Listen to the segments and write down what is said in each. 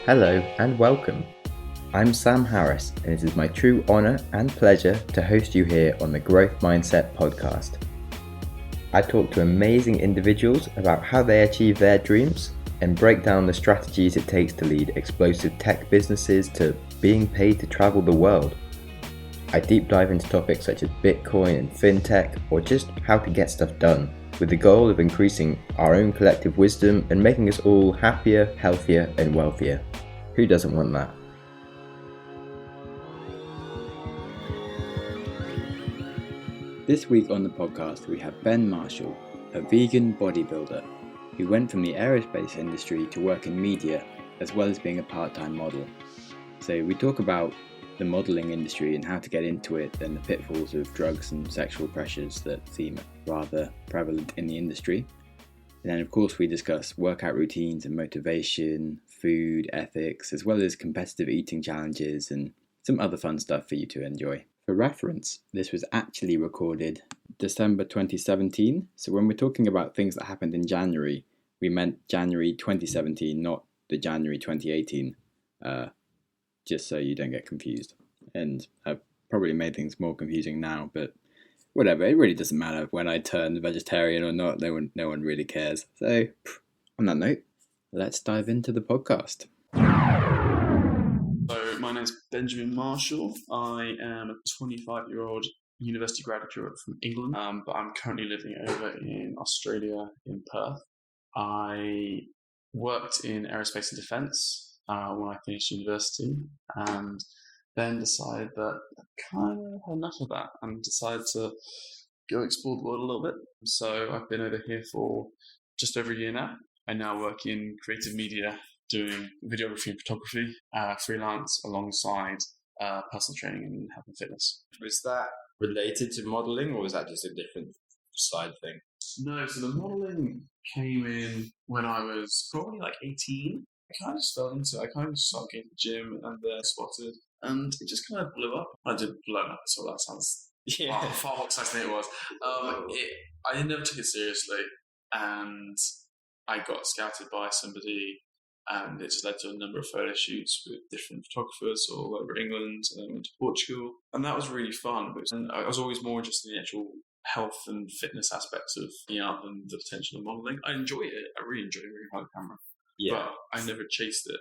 Hello and welcome. I'm Sam Harris, and it is my true honour and pleasure to host you here on the Growth Mindset podcast. I talk to amazing individuals about how they achieve their dreams and break down the strategies it takes to lead explosive tech businesses to being paid to travel the world. I deep dive into topics such as Bitcoin and fintech, or just how to get stuff done, with the goal of increasing our own collective wisdom and making us all happier, healthier, and wealthier. Who doesn't want that? This week on the podcast, we have Ben Marshall, a vegan bodybuilder who went from the aerospace industry to work in media, as well as being a part-time model. So we talk about the modelling industry and how to get into it, and the pitfalls of drugs and sexual pressures that seem rather prevalent in the industry. And then of course we discuss workout routines and motivation, food, ethics, as well as competitive eating challenges and some other fun stuff for you to enjoy. For reference, this was actually recorded December 2017, so when we're talking about things that happened in January, we meant January 2017, not the January 2018. Just so you don't get confused. And I've probably made things more confusing now, but whatever, it really doesn't matter when I turn vegetarian or not, no one really cares. So, on that note, let's dive into the podcast. So, my name's Benjamin Marshall. I am a 25-year-old university graduate from England, but I'm currently living over in Australia, in Perth. I worked in aerospace and defence when I finished university, and then decided that I kind of had enough of that and decided to go explore the world a little bit. So I've been over here for just over a year now. I now work in creative media, doing videography and photography, freelance alongside personal training and health and fitness. Was that related to modelling, or was that just a different side thing? No, so the modelling came in when I was probably like 18. I kind of fell into it. I kind of started getting to the gym and then spotted, and it just kind of blew up. I did blow up, so that sounds far more exciting than it was. I never took it seriously, and I got scouted by somebody, and it just led to a number of photo shoots with different photographers all over England, and then went to Portugal, and that was really fun. And I was always more interested in the actual health and fitness aspects of being out than the potential of modelling. I enjoy it. I really enjoy it behind the camera. Yeah. But I never chased it.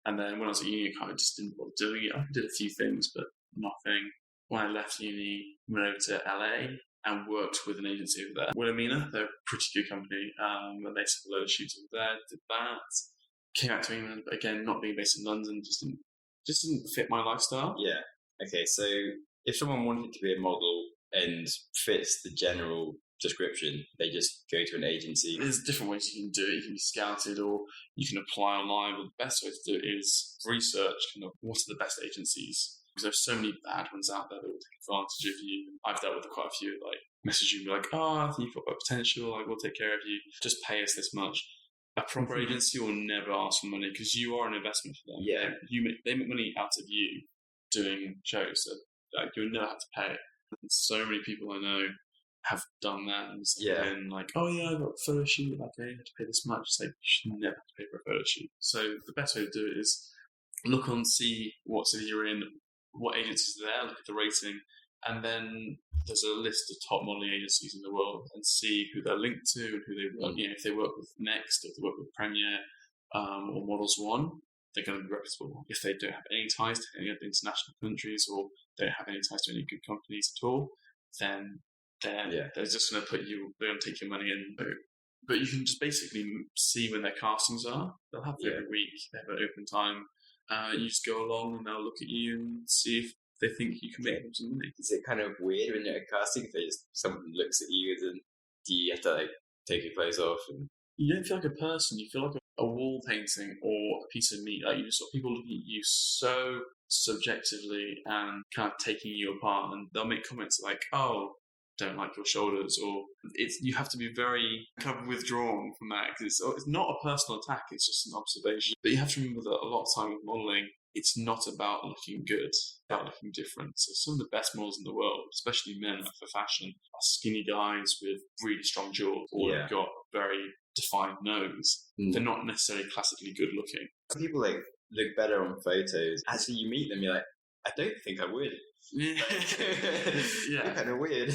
And then when I was at uni, I kind of just didn't bother doing it. I did a few things, but nothing. When I left uni, went over to LA and worked with an agency over there. Wilhelmina, they're a pretty good company. And they took a load of shoots over there, did that. Came back to England, but again, not being based in London, just didn't fit my lifestyle. Yeah. Okay, so if someone wanted to be a model and fits the general description, they just go to an agency. There's different ways you can do it. You can be scouted, or you can apply online. But the best way to do it is research kind of what are the best agencies, because there's so many bad ones out there that will take advantage of you. I've dealt with quite a few, like messaging me like, I think you've got potential, like we'll take care of you, just pay us this much. A proper agency will never ask for money because you are an investment for them. Yeah. They make money out of you doing shows, so like, you'll never have to pay it. And so many people I know have done that, and then like, I got a photo shoot, like I have to pay this much. It's like, you should never have to pay for a photo shoot. So the best way to do it is look on, see what city you're in, what agencies are there, look at the rating, and then there's a list of top modelling agencies in the world, and see who they're linked to and who they work. If they work with Next, if they work with Premiere, or Models One, they're going to be reputable. If they don't have any ties to any of the international countries, or don't have any ties to any good companies at all, then they're just going to they're going to take your money in. But you can just basically see when their castings are. They'll have it every week. They have an open time. You just go along and they'll look at you and see if they think you can make them some money. Is it kind of weird when you're at casting if someone looks at you, and do you have to like take your clothes off? And you don't feel like a person. You feel like a wall painting or a piece of meat. Like, you just got people looking at you so subjectively and kind of taking you apart, and they'll make comments like, don't like your shoulders, or you have to be very kind of withdrawn from that, because it's not a personal attack, it's just an observation. But you have to remember that a lot of time with modelling, it's not about looking good, it's about looking different. So some of the best models in the world, especially men for fashion, are skinny guys with really strong jaws, or they've got very defined nose. They're not necessarily classically good looking. People like look better on photos. Actually, you meet them, you're like, I don't think I would. Yeah. You're kind of weird.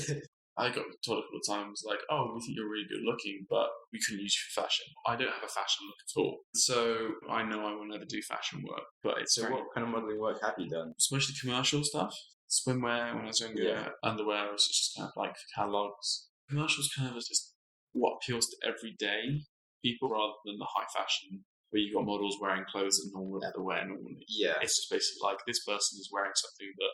I got told a couple of times, like, oh, we think you're really good looking, but we couldn't use you for fashion. I don't have a fashion look at all. So I know I will never do fashion work, but it's So what kind of modelling work have you done? It's mostly commercial stuff. Swimwear when I was younger, underwear was just kind of like catalogs. Commercials kind of just what appeals to everyday people rather than the high fashion where you've got models wearing clothes that no one would ever wear normally. Yeah. It's just basically like this person is wearing something that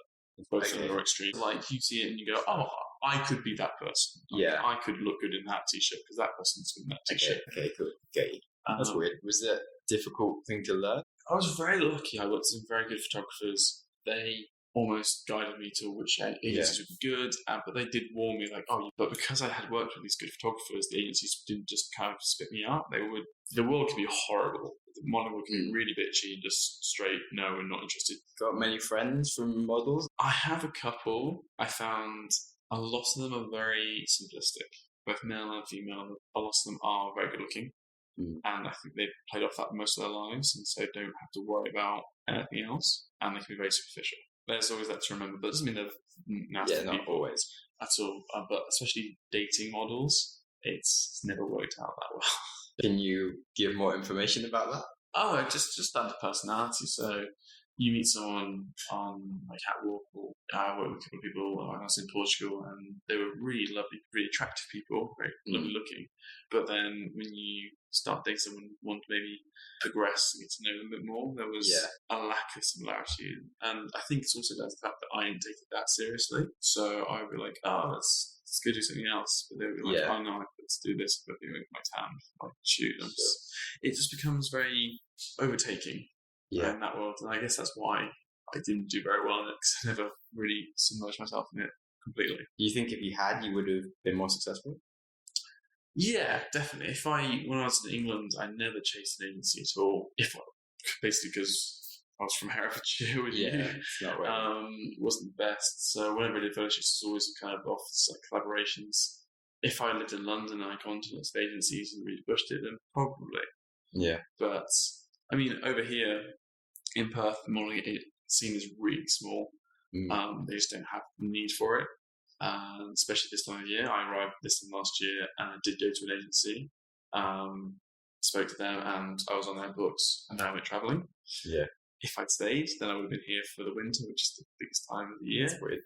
both of them are extreme. Like you see it and you go, oh, I could be that person. Like, I could look good in that t-shirt because that person's in that t-shirt. Okay, cool. Okay. That's weird. Was it a difficult thing to learn? I was very lucky. I worked with some very good photographers. They almost guided me to which agencies would be good, but they did warn me, like, oh, but because I had worked with these good photographers, the agencies didn't just kind of spit me out. The world can be horrible. The modeling world can be really bitchy and just straight, no, we're not interested. Got many friends from models? I have a couple. I found a lot of them are very simplistic, both male and female. A lot of them are very good looking. And I think they've played off that most of their lives, and so don't have to worry about anything else, and they can be very superficial. There's always that to remember, but it doesn't mean they're nasty not people always at all. But especially dating models, it's never worked out that well. Can you give more information about that? Oh, just down to personality. So you meet someone on like catwalk, or I worked with a couple of people when I was in Portugal, and they were really lovely, really attractive people, very lovely looking. But then when you start dating someone, want to maybe progress and get to know them a bit more, there was a lack of similarity. And I think it's also down to the fact that I didn't take it that seriously. So I would be like, oh, let's go do something else. But they would be like, oh no, let's do this, but doing my tan, like shoot. It just becomes very overtaking in that world. And I guess that's why I didn't do very well in it, because I never really submerged myself in it completely. Do you think if you had, you would have been more successful? Yeah, definitely. When I was in England, I never chased an agency at all. Basically because I was from Herefordshire, it's not right. It wasn't the best. So whenever I did photo shoots, it was always kind of office collaborations. If I lived in London and I contacted agencies and really pushed it, then probably. Yeah. But I mean, over here in Perth, the modelling scene is really small. They just don't have the need for it. Especially this time of year. I arrived this time last year and I did go to an agency, spoke to them, and I was on their books, and then I went travelling. Yeah. If I'd stayed, then I would have been here for the winter, which is the biggest time of the year. That's weird.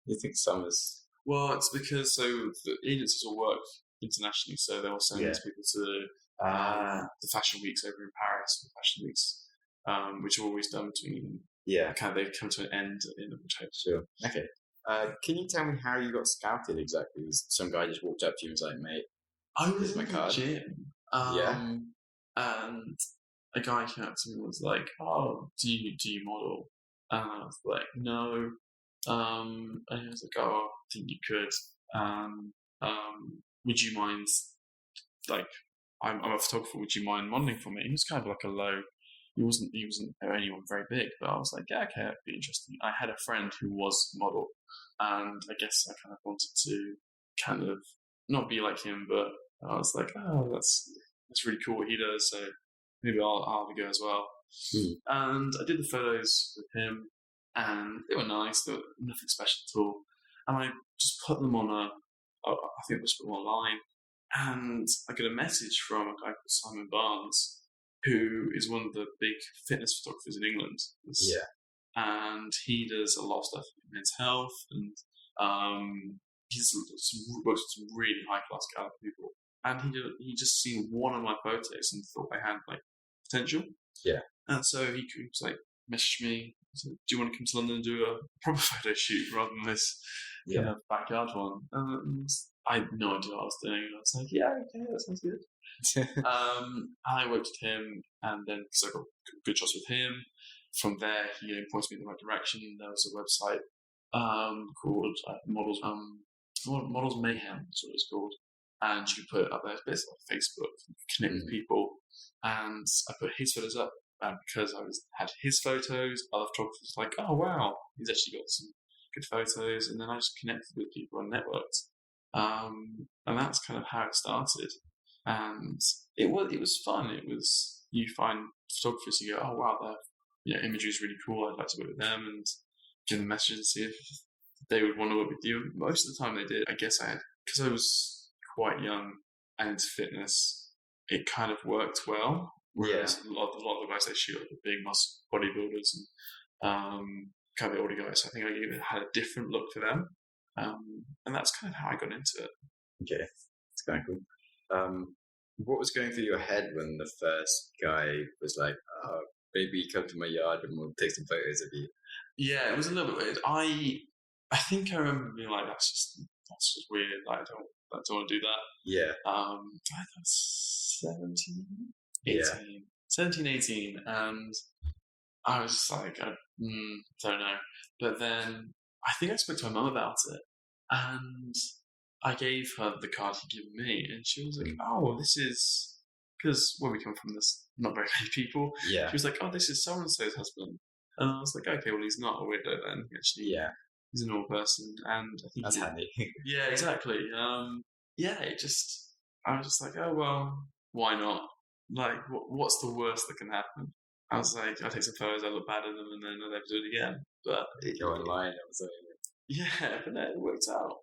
You think summer's... Well, it's because the agencies will work internationally, so they'll send people to the fashion weeks over in Paris, the fashion weeks, which are always done between... Yeah. They come to an end in October. Sure. Okay. Can you tell me how you got scouted exactly? Some guy just walked up to you and was like, mate, I was in the gym. And a guy came up to me and was like, oh, do you model? And I was like, no. And he was like, oh, I think you could. Would you mind, like, I'm a photographer, would you mind modeling for me? He was kind of like a low... He wasn't anyone very big, but I was like, yeah, okay, that'd be interesting. I had a friend who was a model, and I guess I kind of wanted to kind of not be like him, but I was like, oh, that's really cool what he does, so maybe I'll have a go as well. And I did the photos with him, and they were nice. They were nothing special at all. And I just put them on I think I just put them online, and I got a message from a guy called Simon Barnes, who is one of the big fitness photographers in England. And he does a lot of stuff in men's health, and he's works with some really high-class gallery people. And he just seen one of my photos and thought I had, like, potential. Yeah. And so he was like, messaged me, said, do you want to come to London and do a proper photo shoot rather than this kind of backyard one? And I had no idea what I was doing. I was like, yeah, okay, that sounds good. I worked with him, and then because I got good shots with him, from there he pointed me in the right direction. There was a website called Models Mayhem, that's what it's called, and you could put it up there. It's like Facebook, connect with people, and I put his photos up, and because I had his photos, other photographers were like, oh wow, he's actually got some good photos, and then I just connected with people and networked, and that's kind of how it started. And it was fun. It was you find photographers, you go, oh wow, their imagery is really cool. I'd like to work with them and give them messages and see if they would want to work with you. Most of the time they did. I guess because I was quite young and into fitness, it kind of worked well. Whereas a lot of the guys they shoot like the big muscle bodybuilders and kind of the older guys, I think I even had a different look for them. And that's kind of how I got into it. Okay, it's kind of cool. What was going through your head when the first guy was like, "Baby, come to my yard and we'll take some photos of you"? Yeah, it was a little bit weird. I think I remember being like, that's just weird. Like, I don't want to do that. Yeah. I was 17, 18, and I was just like, I don't know. But then I think I spoke to my mum about it, and I gave her the card he'd given me, and she was like, "Oh, this is," because where we come from, there's not very many people. Yeah. She was like, "Oh, this is so-and-so's husband," and I was like, "Okay, well, he's not a weirdo then. Actually, he's a normal person." And I think that's handy. Yeah, exactly. I was just like, oh well, why not? Like, what's the worst that can happen? I was like, I'll take some photos, I look bad in them, and then I'll never do it again. But you go online or something. Yeah, but it worked out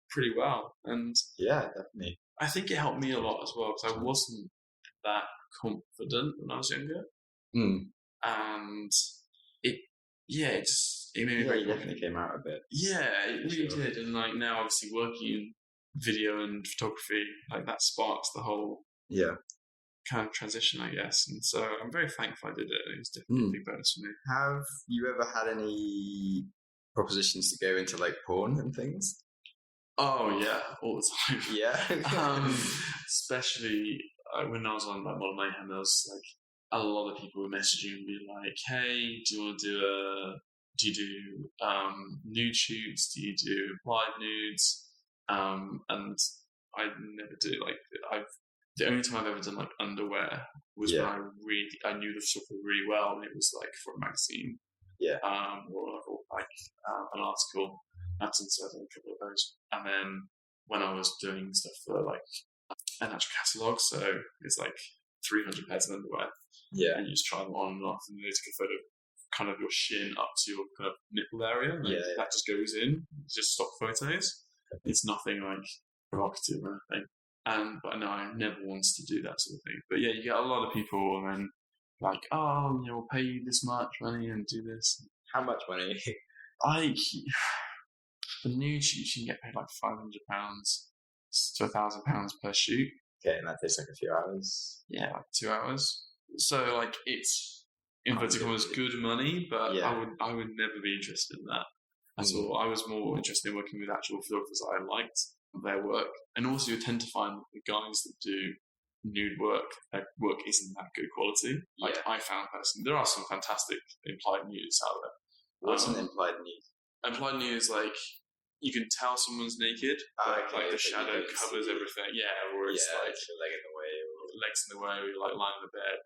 pretty well, and yeah, definitely. I think it helped me a lot as well because I wasn't that confident when I was younger, and it made me very. You definitely came out a bit. Yeah, it really did, and like now, obviously working in video and photography, like that sparks the whole kind of transition, I guess. And so I'm very thankful I did it. It was definitely a big bonus for me. Have you ever had any propositions to go into like porn and things? Oh yeah, all the time. Yeah. Especially when I was on like Model Mayhem, there was like a lot of people would message you and be like, "Hey, do you want to do nude shoots? Do you do applied nudes?" And I never do. Like the only time I've ever done like underwear was when I knew the photographer really well, and it was like for a magazine. Yeah. Or like an article. I've done a couple of those, and then when I was doing stuff for like an actual catalogue, so it's like 300 pairs of underwear. Yeah. And you just try them on and off, and they take a photo of kind of your shin up to your kind of nipple area. That just goes in. It's just stock photos. It's nothing like provocative or anything. But no, I never wanted to do that sort of thing. But yeah, you get a lot of people, and then like, oh, we'll pay you this much money and do this. How much money? The nude shoots, you can get paid like £500 to £1,000 per shoot. Okay, and that takes like a few hours. Yeah, like 2 hours. So like it's inverted commas good money, but I would never be interested in that at all. I was more interested in working with actual photographers that I liked their work, and also you tend to find the guys that do nude work, their work isn't that good quality. Like I found personally, there are some fantastic implied nudes out there. What's an implied nude? Implied nude is like you can tell someone's naked, like the shadow covers everything. Yeah, or it's like your leg in the way, or legs in the way, or you're like lying in the bed.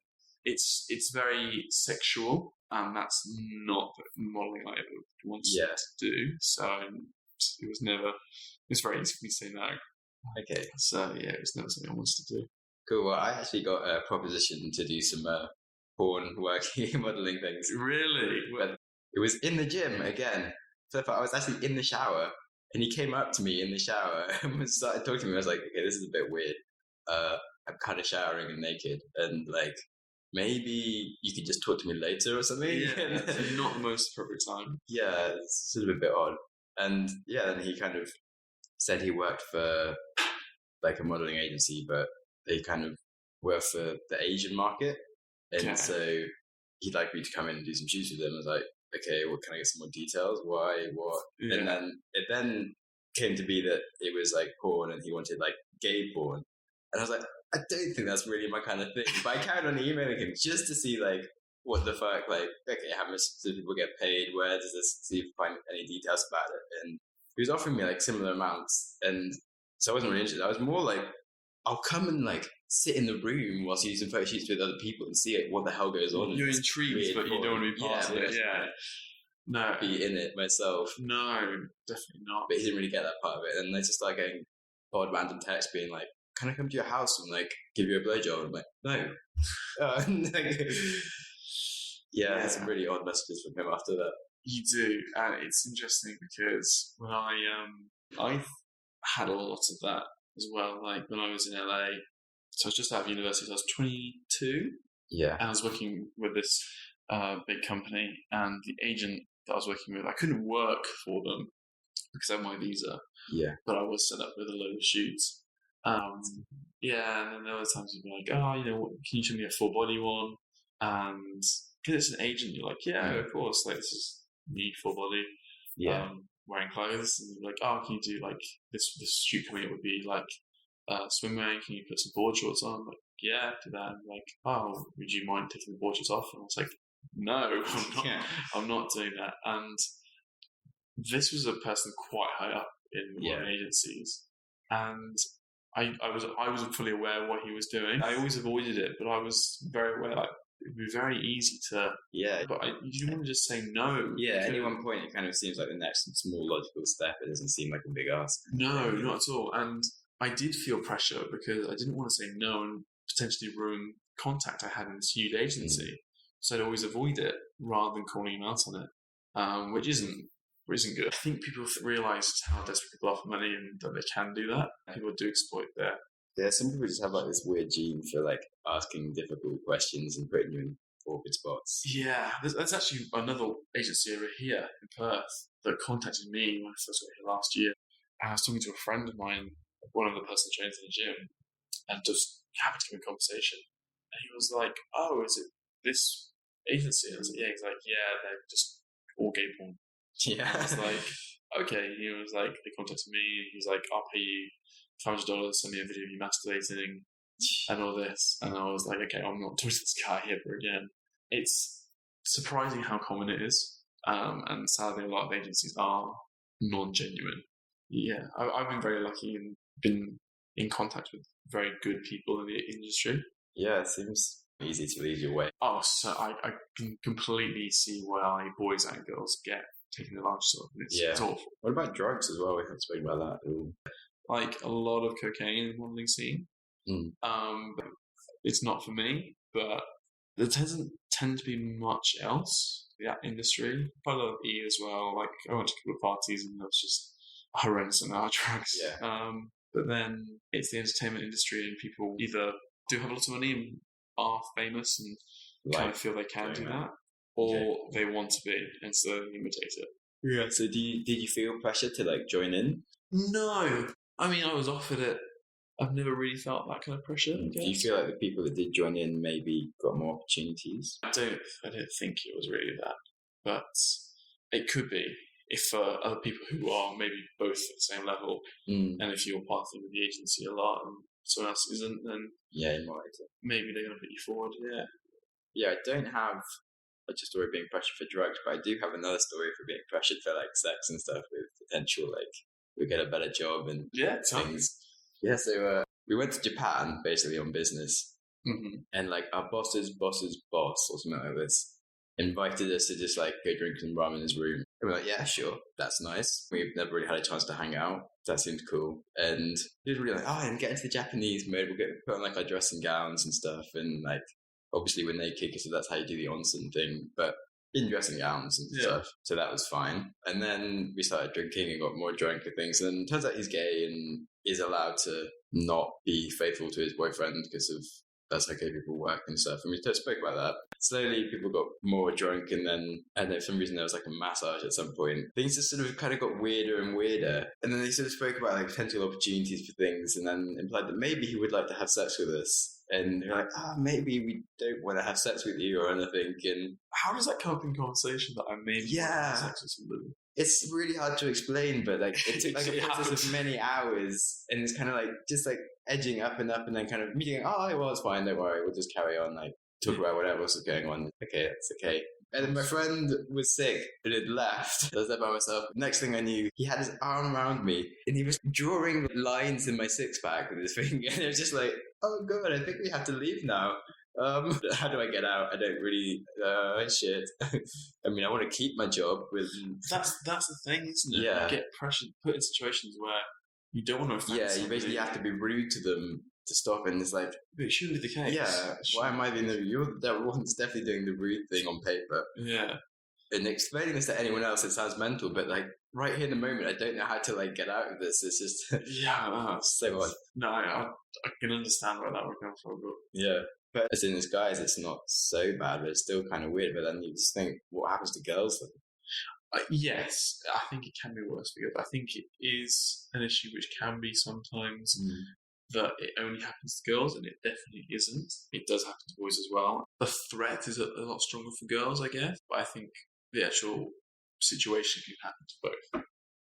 It's very sexual, and that's not modelling I ever wanted to do. So it was never. It's very easy for me to say no. Okay. So yeah, it was never something I wanted to do. Cool. Well, I actually got a proposition to do some porn working modelling things. Really? But it was in the gym again. So I was actually in the shower, and he came up to me in the shower and started talking to me. I was like, okay, this is a bit weird. I'm kind of showering and naked, and like maybe you could just talk to me later or something. Yeah, so not the most appropriate time. Yeah, it's sort of a bit odd. And then he kind of said he worked for like a modeling agency, but they kind of work for the Asian market, and so he'd like me to come in and do some shoots with them. I was like, okay, well, can I get some more details? Why? What? Yeah. And then it came to be that it was like porn, and he wanted like gay porn, and I was like, I don't think that's really my kind of thing. But I carried on emailing him just to see like what the fuck, like, okay, how much do people get paid? Where does this? See if you find any details about it. And he was offering me like similar amounts, and so I wasn't really interested. I was more like, I'll come and like sit in the room whilst you do some photo shoots with other people and see what the hell goes on. You're intrigued, but you don't want to be part of it. Yeah. No. Be in it myself. No, definitely not. But he didn't really get that part of it. And they just started getting odd random texts being like, can I come to your house and like give you a blowjob? I'm like, no. Yeah, some really odd messages from him after that. You do, and it's interesting because when I had a lot of that as well. Like when I was in LA, so I was just out of university. So I was 22. Yeah, and I was working with this big company, and the agent that I was working with, I couldn't work for them because I had my visa. Yeah, but I was set up with a load of shoots. Yeah, and then there were times you'd be like, oh, you know, can you show me a full body one? And because it's an agent, you're like, yeah, of course, like this is me full body, wearing clothes, and you're like, oh, can you do like this shoot coming up would be like swimwear? Can you put some board shorts on? I'm like, yeah, do that. And like, oh, would you mind taking the board shorts off? And I was like, no, I'm not. I'm not doing that. And this was a person quite high up in modern agencies, and I wasn't fully aware of what he was doing. I always avoided it, but I was very aware. Like it'd be very easy to but you didn't want to just say no. Yeah, at any one point it kind of seems like the next small logical step. It doesn't seem like a big ask. No, not at all. And I did feel pressure because I didn't want to say no and potentially ruin contact I had in this huge agency. So I'd always avoid it rather than calling him out on it, which isn't good. I think people realised how desperate people are for money and that they can do that. People do exploit that. Yeah, some people just have like this weird gene for like asking difficult questions and putting you in awkward spots. Yeah, there's actually another agency over here in Perth that contacted me when I first got here last year. And I was talking to a friend of mine, one of the personal trainers in the gym, and just happened to have a conversation. And he was like, oh, is it this agency? And I was like, yeah. He's like, yeah, they're just all gay porn. Yeah. I was like, okay. He was like, they contacted me. He was like, I'll pay you $500, send me a video of you masturbating and all this. And I was like, okay, I'm not doing this guy ever again. It's surprising how common it is. And sadly, a lot of agencies are non-genuine. Yeah, I've been very lucky and been in contact with very good people in the industry. Yeah, it seems easy to lead your way. Oh, so I can completely see why boys and girls get taken advantage of. It's awful. What about drugs as well? We haven't spoken about that at all. Like a lot of cocaine in the modelling scene. It's not for me, but there doesn't tend to be much else in that industry. Quite a lot of E as well. Like I went to a couple of parties and there was just a horrendous amount of drugs. Yeah. But then it's the entertainment industry and people either do have a lot of money and are famous and kind of feel they can do that, or they want to be and so they imitate it. Yeah. So did you feel pressure to like join in? No. I mean, I was offered it. I've never really felt that kind of pressure. Do you feel like the people that did join in maybe got more opportunities? I don't think it was really that, but it could be if for other people who are maybe both at the same level, and if you're partnering with the agency a lot and someone else isn't, then maybe they're going to put you forward. Yeah, I don't have a story being pressured for drugs, but I do have another story for being pressured for like sex and stuff with potential like we get a better job and things. Yeah, so we went to Japan basically on business, and like our boss's boss's boss or something like this invited us to just like go drink some ramen in his room. And we're like, yeah, sure, that's nice. We've never really had a chance to hang out. That seems cool. And he was really like, oh, and get into the Japanese mode. We'll put on like our dressing gowns and stuff. And like, obviously when they kick us, so that's how you do the onsen thing. But in dressing gowns and stuff. So that was fine. And then we started drinking and got more drunk and things. And it turns out he's gay and is allowed to not be faithful to his boyfriend because of that's how gay people work and stuff. And we spoke about that. Slowly people got more drunk and then, I don't know, for some reason there was like a massage at some point. Things just sort of kind of got weirder and weirder. And then they sort of spoke about like potential opportunities for things and then implied that maybe he would like to have sex with us. And they're like, maybe we don't want to have sex with you or anything. And how does that come up in conversation that I maybe want to have sex with somebody? It's really hard to explain, but like it took like a process of many hours, and it's kind of like just like edging up and up, and then kind of meeting. Oh, well, it's fine. Don't worry. We'll just carry on. Like talk about whatever else is going on. Okay, that's okay. And then my friend was sick and had left. I was there by myself. Next thing I knew, he had his arm around me and he was drawing lines in my six pack with his finger. And it was just like, oh god, I think we have to leave now. How do I get out? I don't really, shit. I mean, I want to keep my job with... That's the thing, isn't it? Yeah. You get pressure, put in situations where You don't want to offend Yeah, somebody. you basically have to be rude to them to stop, and it's like, But it shouldn't be the case. yeah, why am I being you're the one's definitely doing the rude thing on paper. Yeah. And explaining this to anyone else, it sounds mental, but like right here in the moment, I don't know how to like get out of this. It's just Yeah, so odd. No, I can understand where that would come from, but Yeah. But as in as guys, it's not so bad, but it's still kind of weird. But then you just think, what happens to girls then? yes, I think it can be worse for girls. I think it is an issue which can be sometimes that it only happens to girls, and it definitely isn't. It does happen to boys as well. The threat is a lot stronger for girls, I guess, but I think the actual situation can happen to both.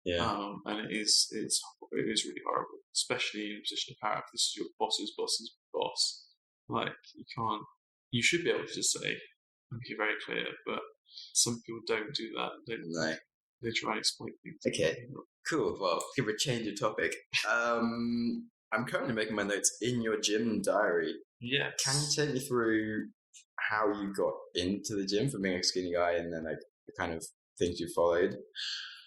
Yeah. And it is really horrible, especially in a position of power. If this is your boss's boss's boss, like you should be able to just say, make it very clear, but some people don't do that. No. They try and exploit things. Okay, cool. Well, give a change of topic. I'm currently making my notes in your gym diary. Yeah. Can you take me through how you got into the gym from being a skinny guy, and then like the kind of things you followed,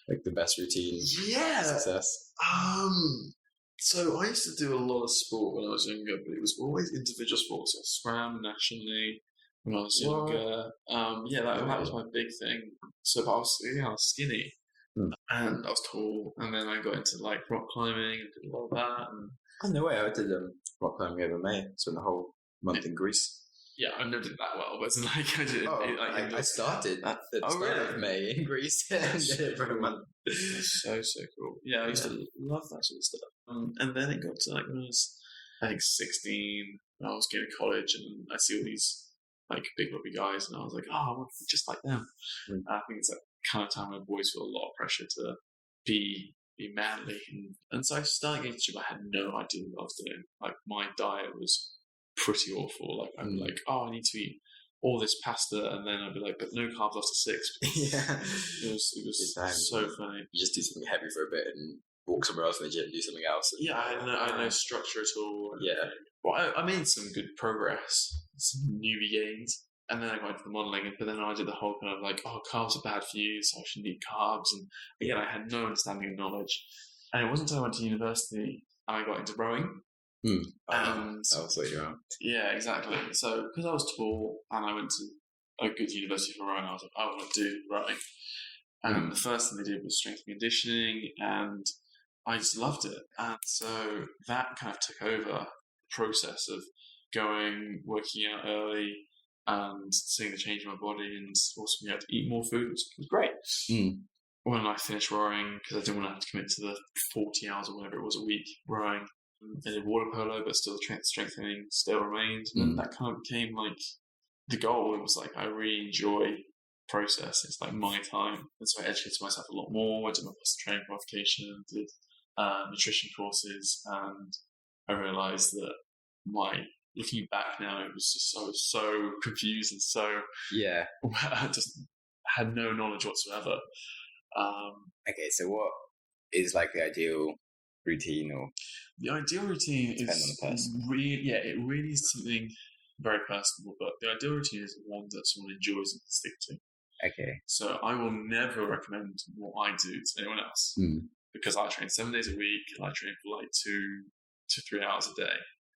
like the best routine? Yeah. Success. So I used to do a lot of sport when I was younger, but it was always individual sports. I swam nationally when I was younger. That was my big thing. So I was skinny. And I was tall, and then I got into like rock climbing and did a lot of that. And oh, no way! I did rock climbing over May, spent the whole month in Greece. Yeah, I never did that well, but it's like I did. I started at the start of May in Greece and did it for a month. So cool. Yeah, I used to love that sort of stuff. And then it got to like when I was, I think 16. I was going to college, and I see all these like big rugby guys, and I was like, oh, I want to be just like them. And I think it's that kind of time when boys feel a lot of pressure to be manly, and so I started getting to the gym. I had no idea what I was doing. Like my diet was pretty awful. Like I'd be like, oh, I need to eat all this pasta, and then I'd be like, but no carbs after 6. Yeah, it was so funny. You just do something heavy for a bit and walk somewhere else in the gym, do something else. Yeah, I had no structure at all. Yeah, well, I made some good progress, some newbie gains. And then I got into the modelling, but then I did the whole kind of like, oh, carbs are bad for you, so I shouldn't eat carbs. And again, I had no understanding of knowledge. And it wasn't until I went to university and I got into rowing. And that was what you are. Yeah, exactly. So because I was tall and I went to a good university for rowing, I was like, I want to do rowing. And the first thing they did was strength and conditioning, and I just loved it. And so that kind of took over the process of working out early, and seeing the change in my body, and also being able to eat more food, which was great. When I finished rowing, because I didn't want to have to commit to the 40 hours or whatever it was a week rowing, I did water polo, but still strengthening still remained. And that kind of became like the goal. It was like, I really enjoy the process. It's like my time. And so I educated myself a lot more. I did my personal training qualification, did nutrition courses, and I realized that looking back now, it was just so confused and so I just had no knowledge whatsoever. Okay, so what is like the ideal routine, or the ideal routine depend on the person? It really is something very personal. But the ideal routine is one that someone enjoys and can stick to. Okay, so I will never recommend what I do to anyone else because I train 7 days a week and I train for like 2 to 3 hours a day.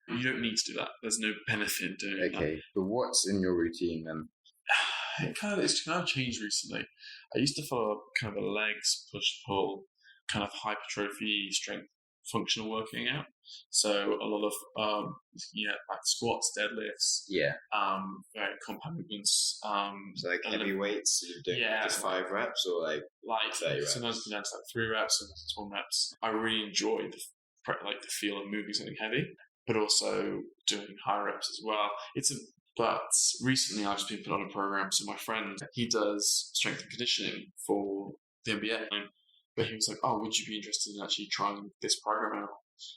You don't need to do that. There's no benefit in doing that. Okay, but what's in your routine then? It's kind of changed recently. I used to follow kind of a legs, push-pull, kind of hypertrophy, strength, functional working out. So a lot of like squats, deadlifts, very compound movements. So like heavy weights, you're doing just 5 reps or like 30 reps? Sometimes you like 3 reps and 1 reps. I really enjoy the feel of moving something heavy, but also doing high reps as well. But recently I've just been put on a program. So my friend, he does strength and conditioning for the NBA. But he was like, oh, would you be interested in actually trying this program out?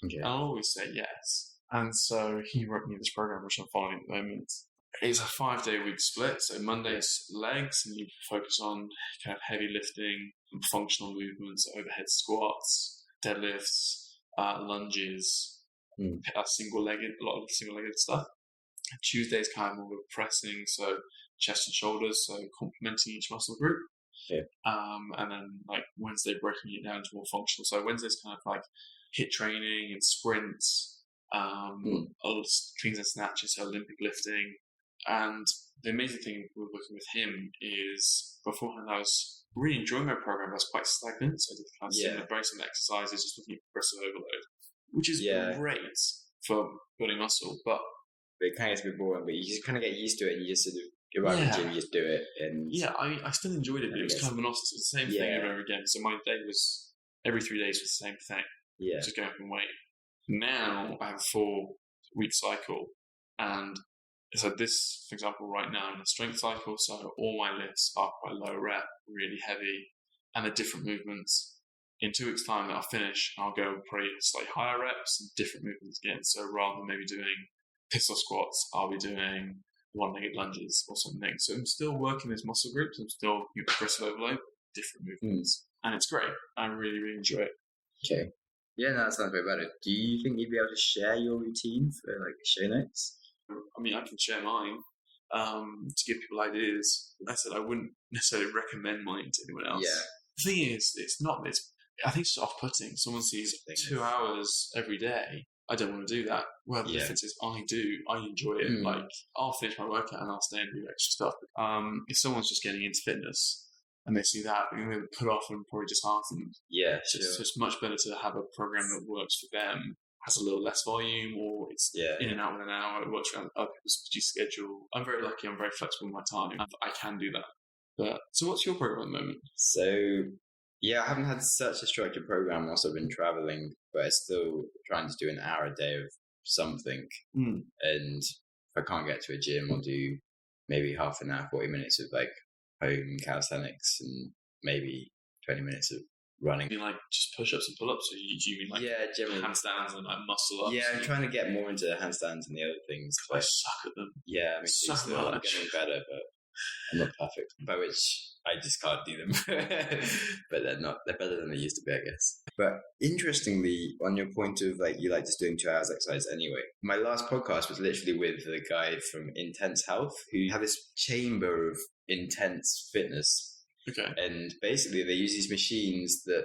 Okay. And I'll always say yes. And so he wrote me this program, which I'm following at the moment. It's a 5-day-week split. So Monday's legs, and you focus on kind of heavy lifting, functional movements, overhead squats, deadlifts, lunges, a lot of single-legged stuff. Tuesday's kind of more pressing, so chest and shoulders, so complementing each muscle group. Yeah. And then like Wednesday, breaking it down to more functional. So Wednesday's kind of like HIIT training and sprints, a lot of cleans and snatches, so Olympic lifting. And the amazing thing with working with him is beforehand I was really enjoying my program. I was quite stagnant, so I did kind of similar, very similar exercises, just looking at progressive overload, which is great for building muscle, but it kind of gets a bit boring. But you just kind of get used to it, and you just sort of go out to the gym, you just do it. And I still enjoyed it, but it was kind of monotonous. It was the same thing over and over again. So my day was every 3 days was the same thing. Just go up and weight. Now I have a 4-week cycle, and so this, for example, right now I'm in a strength cycle, so all my lifts are quite low rep, really heavy, and they're different movements. In 2 weeks' time, I'll finish, I'll go probably slightly higher reps and different movements again. So rather than maybe doing pistol squats, I'll be doing one-legged lunges or something. So I'm still working those muscle groups. I'm still progressive overload, different movements, and it's great. I really, really enjoy it. Okay. Yeah, no, that sounds very better. Do you think you'd be able to share your routine for like show notes? I mean, I can share mine to give people ideas. Like I said, I wouldn't necessarily recommend mine to anyone else. Yeah. The thing is, I think it's just off-putting. Someone sees 2 hours every day. I don't want to do that. Well, the difference is I enjoy it. Like, I'll finish my workout and I'll stay and do extra stuff. If someone's just getting into fitness and they see that, they're going to put off and probably just ask them. Yeah, sure. So it's much better to have a program that works for them, has a little less volume, or it's in and out in an hour. It works around other people's schedule. I'm very lucky. I'm very flexible with my time. I can do that. But so what's your program at the moment? So, yeah, I haven't had such a structured program whilst I've been traveling, but I'm still trying to do an hour a day of something. And if I can't get to a gym, I'll do maybe half an hour, 40 minutes of like home calisthenics and maybe 20 minutes of running. You mean like just push-ups and pull-ups? Or do you mean like generally handstands and like muscle-ups? Yeah, I'm trying to get more into handstands and the other things. I suck at them. Yeah, I mean, I'm getting better, but I'm not perfect. By which I just can't do them. But they're better than they used to be, I guess. But interestingly, on your point of like you like just doing 2 hours exercise anyway, my last podcast was literally with the guy from Intense Health who have this chamber of intense fitness. Okay. And basically they use these machines that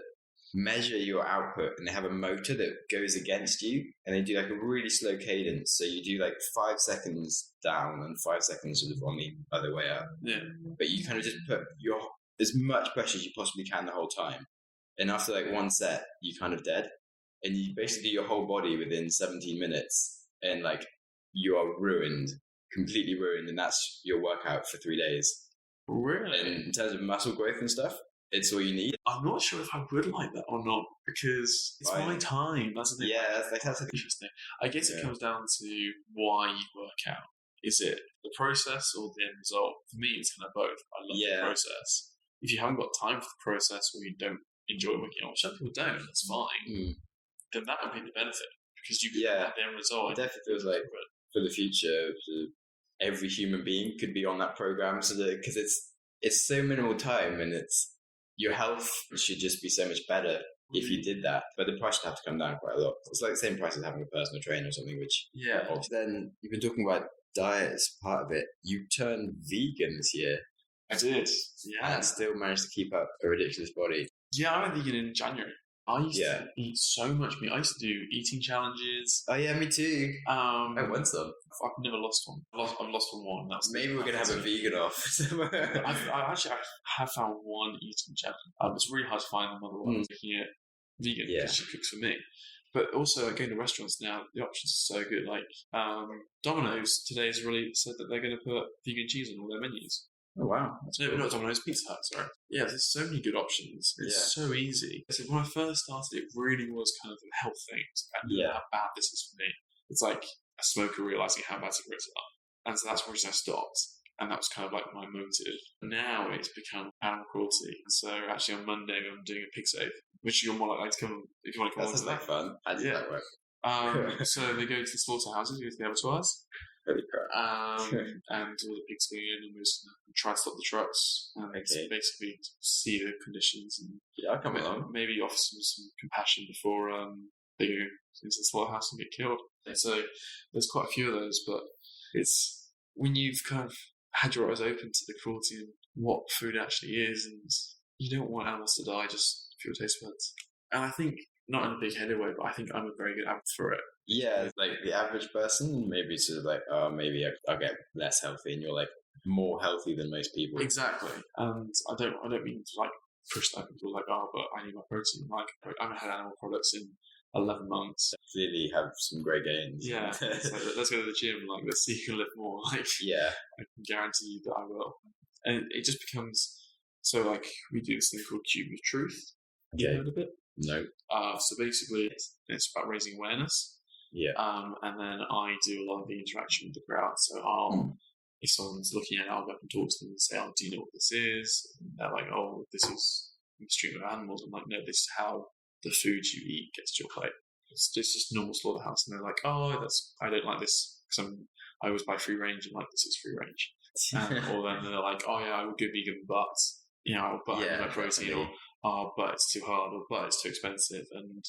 measure your output, and they have a motor that goes against you, and they do like a really slow cadence. So you do like 5 seconds down and 5 seconds sort of on the other way up. Yeah. But you kind of just put as much pressure as you possibly can the whole time. And after like one set, you're kind of dead. And you basically do your whole body within 17 minutes, and like you are ruined, completely ruined. And that's your workout for 3 days. Really? And in terms of muscle growth and stuff, it's all you need. I'm not sure if I would like that or not, because it's my time. That's the thing. Yeah, that's interesting. I guess it comes down to why you work out. Is it the process or the end result? For me, it's kind of both. I love the process. If you haven't got time for the process, or you don't enjoy working out, which some people don't, that's fine. Then that would be the benefit, because you can have the end result. It definitely feels like for the future, every human being could be on that program, so that because it's so minimal time, and it's your health should just be so much better if you did that. But the price would have to come down quite a lot. It's like the same price as having a personal trainer or something, which... Yeah. Then you've been talking about diet as part of it. You turned vegan this year. I did. Yeah. And still managed to keep up a ridiculous body. Yeah, I went vegan in January. I used to eat so much meat. I used to do eating challenges. Oh yeah, me too. I won some. I've never lost one. I've lost one. Maybe we're going to have a vegan off. I have found one eating challenge. It's really hard to find another one making it vegan because she cooks for me. But also going to restaurants now, the options are so good. Like Domino's today has really said that they're going to put vegan cheese on all their menus. Oh wow! No, not Domino's, Pizza Hut. Sorry. Yeah, there's so many good options. It's so easy. So when I first started, it really was kind of a health thing. How bad this is for me. It's like a smoker realizing how bad cigarettes are, and so that's where I stopped. And that was kind of like my motive. Now it's become animal cruelty. So actually on Monday I'm doing a pig save, which you're more likely to come if you want to come. That's like fun. How does that work? So they go to the slaughterhouses, go to the abattoirs. Holy crap. And all the pigs go in, and we just try to stop the trucks and basically see the conditions and I'll come along. Maybe offer some compassion before they go into the slaughterhouse and get killed. So there's quite a few of those, but it's when you've kind of had your eyes open to the cruelty and what food actually is, and you don't want animals to die just for your taste buds. And I think not in a big-headed way, but I think I'm a very good advocate for it. Yeah, like the average person, maybe sort of like, oh, maybe I'll get less healthy, and you're like more healthy than most people. Exactly, and I don't mean to like push that people like, oh, but I need my protein. Like, I haven't had animal products in 11 months. Clearly have some great gains. Yeah, so let's go to the gym. Like, let's see who can lift more. Like, yeah, I can guarantee you that I will. And it just becomes so like we do this thing called Cube of Truth. You heard of it? No. So basically, it's about raising awareness. Yeah. And then I do a lot of the interaction with the crowd. So if someone's looking at it, I'll go up and talk to them and say, "Oh, do you know what this is?" And they're like, "Oh, this is stream of animals." I'm like, "No, this is how the food you eat gets to your plate. It's just normal slaughterhouse." And they're like, "Oh, I don't like this because I always buy free range." I'm like, "This is free range." Or then they're like, "Oh yeah, I would go vegan, but I need my protein." Or, "Oh, but it's too hard," or "but it's too expensive." And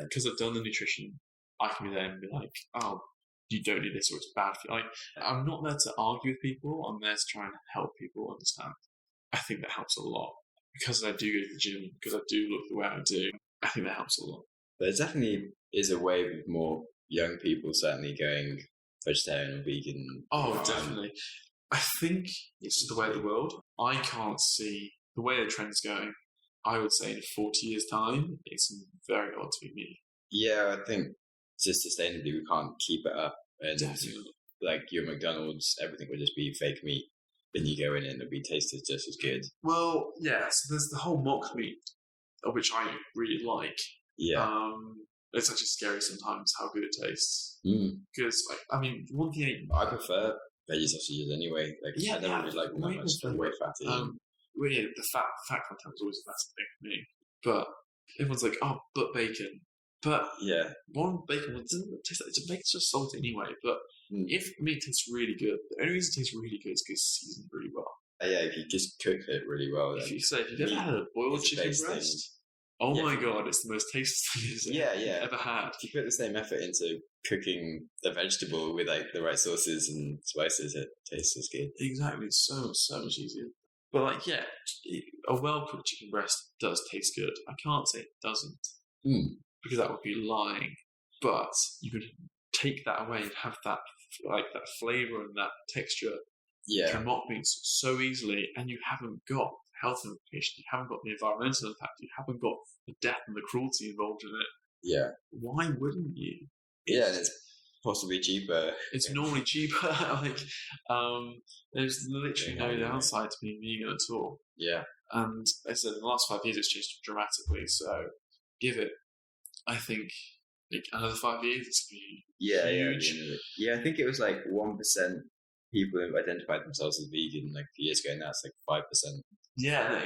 because I've done the nutrition, I can be there and be like, "Oh, you don't need this, or it's bad for you." Like, I'm not there to argue with people. I'm there to try and help people understand. I think that helps a lot. Because I do go to the gym, because I do look the way I do, I think that helps a lot. There definitely is a way with more young people certainly going vegetarian or vegan. Oh, definitely. I think it's the way of the world. I can't see the way the trend's going. I would say in 40 years' time, it's very odd to be me. Yeah, I think just sustainably we can't keep it up. And Definitely. like your McDonald's, everything would just be fake meat. Then you go in and it'll be tasted just as good. Well, yeah, so there's the whole mock meat, which I really like. Yeah. It's actually scary sometimes how good it tastes. Because, one thing I prefer veggie sausages anyway. Like, I never really like them that much. They're way fatty. The fat content was always the best thing for me. But everyone's like, "Oh, but bacon." But one bacon doesn't taste like bacon's just salty anyway. But if meat tastes really good, the only reason it tastes really good is because it's seasoned really well. Yeah, if you just cook it really well. If you've ever had a boiled chicken breast, my god, it's the most tasty thing I've ever had. If you put the same effort into cooking a vegetable with like the right sauces and spices, it tastes as good. Exactly, it's so much easier. But a well-cooked chicken breast does taste good. I can't say it doesn't, because that would be lying. But you could take that away and have that flavor and that texture from mock meats so easily, and you haven't got health implications, you haven't got the environmental impact, you haven't got the death and the cruelty involved in it. Yeah. Why wouldn't you? And it's possibly cheaper. It's normally cheaper. There's literally no downside to being vegan at all. Yeah. And as I said, in the last 5 years, it's changed dramatically. So give it, I think, another 5 years, it's going to be huge. Yeah, I think it was like 1% people who identified themselves as vegan like a few years ago, and now it's like 5%. Yeah,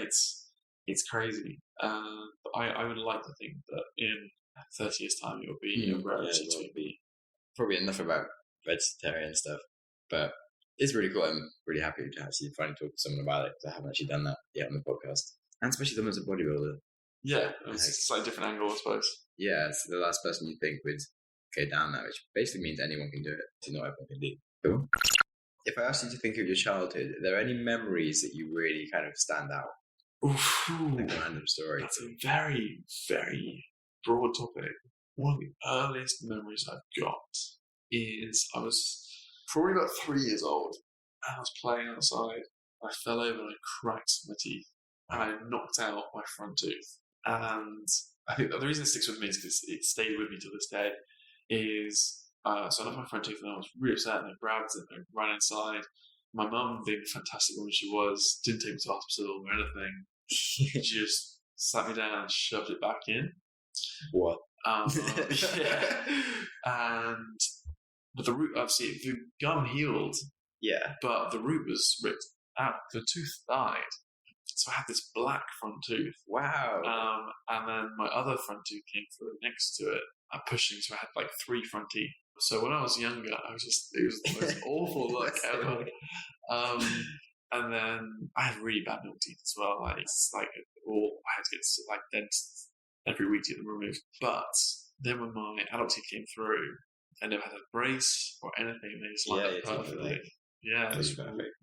it's crazy. I would like to think that in 30 years' time it will be a rarity to be. Probably enough about vegetarian stuff, but it's really cool. I'm really happy to actually finally talk to someone about it, because I haven't actually done that yet on the podcast, and especially them as a bodybuilder. Yeah, it's a slightly different angle, I suppose. Yeah, it's the last person you think would go down that, which basically means anyone can do it. So not everyone can do it. Cool. If I asked you to think of your childhood, are there any memories that you really kind of stand out? Like a random story. That's a very, very broad topic. One of the earliest memories I've got is I was probably about 3 years old, and I was playing outside. I fell over and I cracked my teeth, and I knocked out my front tooth. And I think the reason it sticks with me is because it stayed with me to this day. So I knocked my front tooth, and I was really upset, and I grabbed it and I ran inside. My mum, being the fantastic woman she was, didn't take me to the hospital or anything. She just sat me down and shoved it back in. What? But the root, obviously, the gum healed. Yeah. But the root was ripped out. The tooth died. So I had this black front tooth. Wow. And then my other front tooth came through next to it. I'm pushing, so I had like 3 front teeth. So when I was younger, it was the most awful look ever. And then I had really bad milk teeth as well. I had to get like dentists every week to get them removed. But then when my adult teeth came through, I never had a brace or anything. They just lined up perfectly. Yeah, it was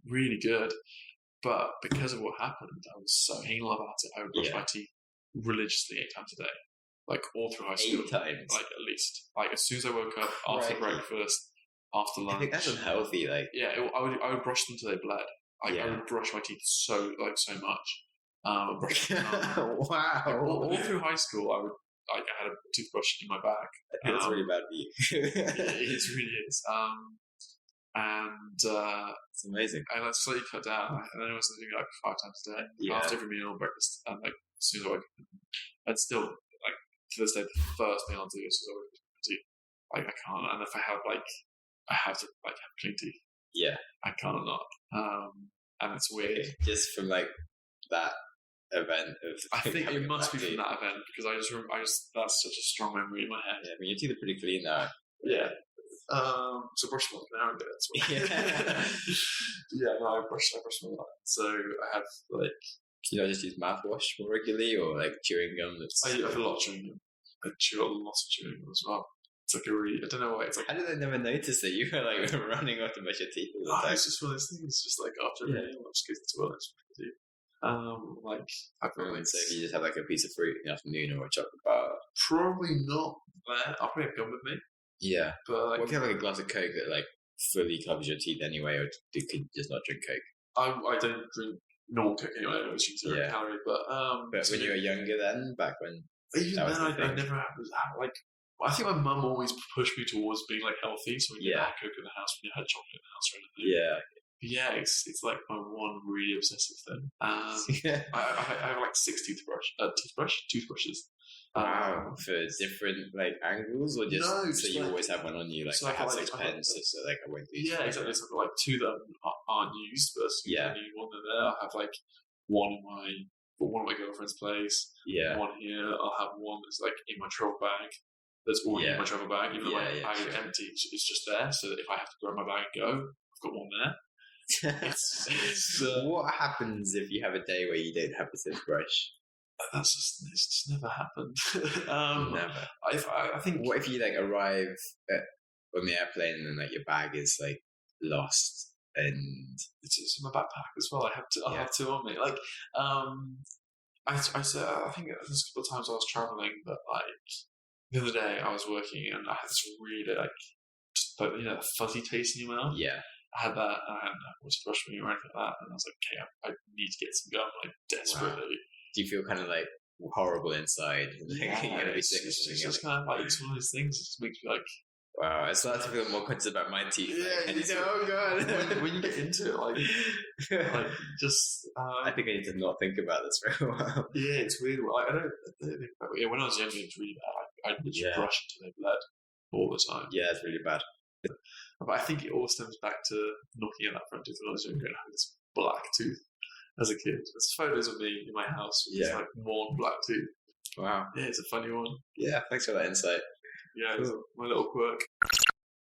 really good. But because of what happened, I was so anal about it. I would brush my teeth religiously 8 times a day. like all through high school. 8 times. Like at least. Like as soon as I woke up, after breakfast, after lunch. I think that's unhealthy. Like, yeah, I would brush them till they bled. Like, I would brush my teeth so much. Brush wow. all through high school, I had a toothbrush in my bag. I think that's really bad for you. It really is. It's amazing. And I slowly cut down. And then I was doing like 5 times a day. Yeah. After every meal, breakfast, and like as soon as I wake up. And still, like to this day, the first thing I'll do is I brush my teeth. Like I can't. And if I have I have to like have clean teeth. Yeah. I can't not. And it's weird. Okay. Just from like that event of. I think it must be from that event because I just that's such a strong memory in my head. Yeah, I mean your teeth are pretty clean now. Yeah. So brush them now and do it. Yeah. Yeah. No, I brush them a lot. So I have like. You know, just use mouthwash more regularly or like chewing gum. I have a lot of chewing gum. I chew a lot of chewing gum as well. It's like I don't know why. It's like. How did I never notice that you were like running off to brush your teeth all the time? It's just one of those things. It's just like after a meal, I'll just go to the toilet. Like I've got So if you just have like a piece of fruit in the afternoon or a chocolate bar. Probably not there. I'll probably have gum with me. Yeah. But like, what if you have like a glass of Coke that like fully covers your teeth anyway, or you could just not drink Coke? I don't drink normal Coke anyway. I know it's 0 calorie, but when you were younger, then back when even then I never had like. I think my mum always pushed me towards being like healthy, so we didn't have Coke in the house, we had chocolate in the house or anything. Yeah. But yeah, it's like my one really obsessive thing. I have like 6 toothbrushes. Wow, for different like angles, or just so you always have one on you, like so I have 6 pens, so like I won't use. Yeah, exactly. So I've got like 2 that aren't used, but I need one in there. I have like one in one of my girlfriend's place. Yeah. One here. I'll have one that's like in my travel bag. That's already in my travel bag. Even though my bag is empty, it's just there. So that if I have to grab my bag and go, I've got one there. What happens if you have a day where you don't have a toothbrush? It's just never happened. Never. I think. What if you like arrive on the airplane and then like your bag is like lost and it's in my backpack as well? I have 2 on me. Like, I said I think there's a couple of times I was traveling, but like the other day I was working and I had this really like just like, a fuzzy taste in your mouth. Yeah. I had that and I was brushing or anything like that, and I was like, okay, I need to get some gum, like desperately. Wow. Do you feel kind of like horrible inside? Like, you're gonna be sick or something? It's just kind of like it's one of those things. It just makes me like. Wow, I started to feel more conscious about my teeth. Yeah, like, oh god. when you get into it, like just. I think I need to not think about this for a while. Yeah, it's weird. I don't think about it. Yeah, when I was younger, it was really bad. I literally brush until they bled all the time. Yeah, it's really bad. But I think it all stems back to knocking at that front tooth when I was younger and having this black tooth as a kid. There's photos of me in my house with this like one black tooth. Wow. Yeah, it's a funny one. Yeah, thanks for that insight. Yeah, it's my little quirk.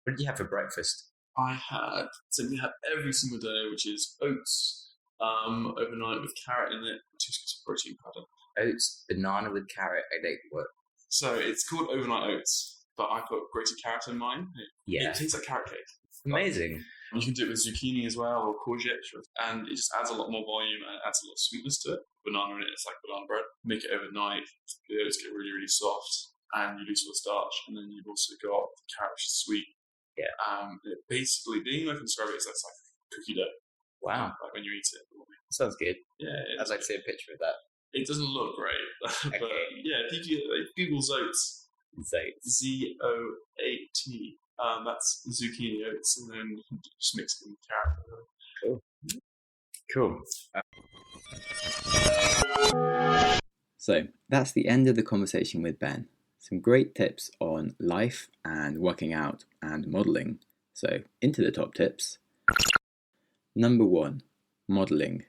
What did you have for breakfast? I had something I have every single day, which is oats overnight with carrot in it, 2 scoops of protein powder. Oats, banana with carrot. I like what? So it's called overnight oats. But I put grated carrot in mine. It tastes like carrot cake. Amazing. You can do it with zucchini as well, or courgette, and it just adds a lot more volume and adds a lot of sweetness to it. Banana in it, it's like banana bread. Make it overnight, the oats get really, really soft, and you lose all the starch, and then you've also got the carrot, which is sweet. Yeah. Basically, being like in Australia, it's like cookie dough. Wow. Like when you eat it. Sounds good. Yeah. I'd like to see a picture of that. It doesn't look great, but yeah, if you Google oats. Zoat. That's zucchini oats, and then you can just mix it with carrot. Cool. So that's the end of the conversation with Ben. Some great tips on life and working out and modelling. So into the top tips. Number 1, modelling.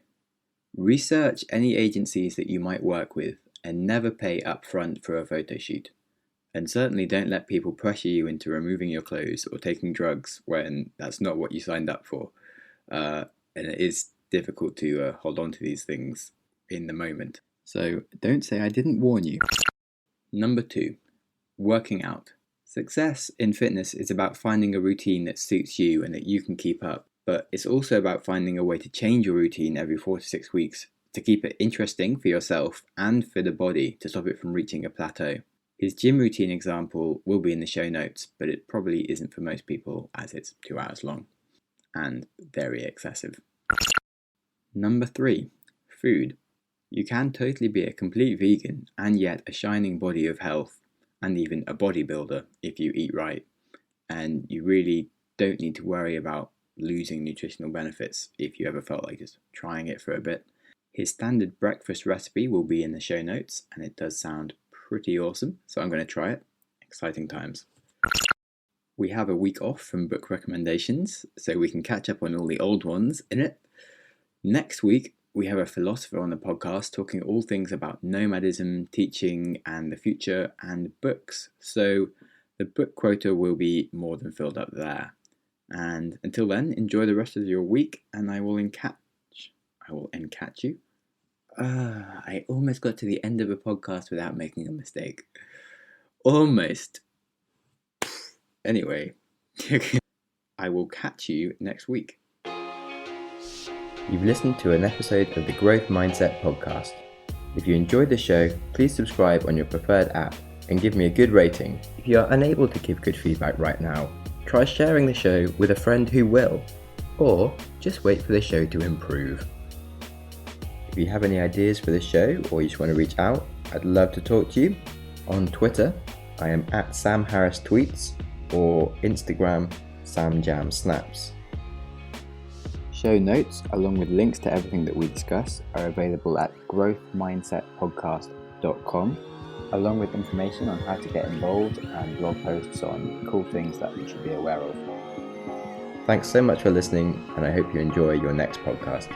Research any agencies that you might work with and never pay upfront for a photo shoot. And certainly don't let people pressure you into removing your clothes or taking drugs when that's not what you signed up for. And it is difficult to hold on to these things in the moment. So don't say I didn't warn you. Number 2, working out. Success in fitness is about finding a routine that suits you and that you can keep up. But it's also about finding a way to change your routine every 4 to 6 weeks to keep it interesting for yourself and for the body to stop it from reaching a plateau. His gym routine example will be in the show notes, but it probably isn't for most people as it's 2 hours long and very excessive. Number 3, food. You can totally be a complete vegan and yet a shining body of health and even a bodybuilder if you eat right. And you really don't need to worry about losing nutritional benefits if you ever felt like just trying it for a bit. His standard breakfast recipe will be in the show notes, and it does sound pretty awesome, so I'm going to try it. Exciting times. We have a week off from book recommendations, so we can catch up on all the old ones in it. Next week, we have a philosopher on the podcast talking all things about nomadism, teaching, and the future, and books. So the book quota will be more than filled up there. And until then, enjoy the rest of your week, and I will encatch you. I almost got to the end of a podcast without making a mistake. Almost. Anyway, I will catch you next week. You've listened to an episode of the Growth Mindset podcast. If you enjoyed the show, please subscribe on your preferred app and give me a good rating. If you are unable to give good feedback right now, try sharing the show with a friend who will, or just wait for the show to improve. If you have any ideas for the show or you just want to reach out, I'd love to talk to you. On Twitter, I am at Sam Harris Tweets, or Instagram, SamJamSnaps. Show notes, along with links to everything that we discuss, are available at growthmindsetpodcast.com, along with information on how to get involved and blog posts on cool things that you should be aware of. Thanks so much for listening, and I hope you enjoy your next podcast.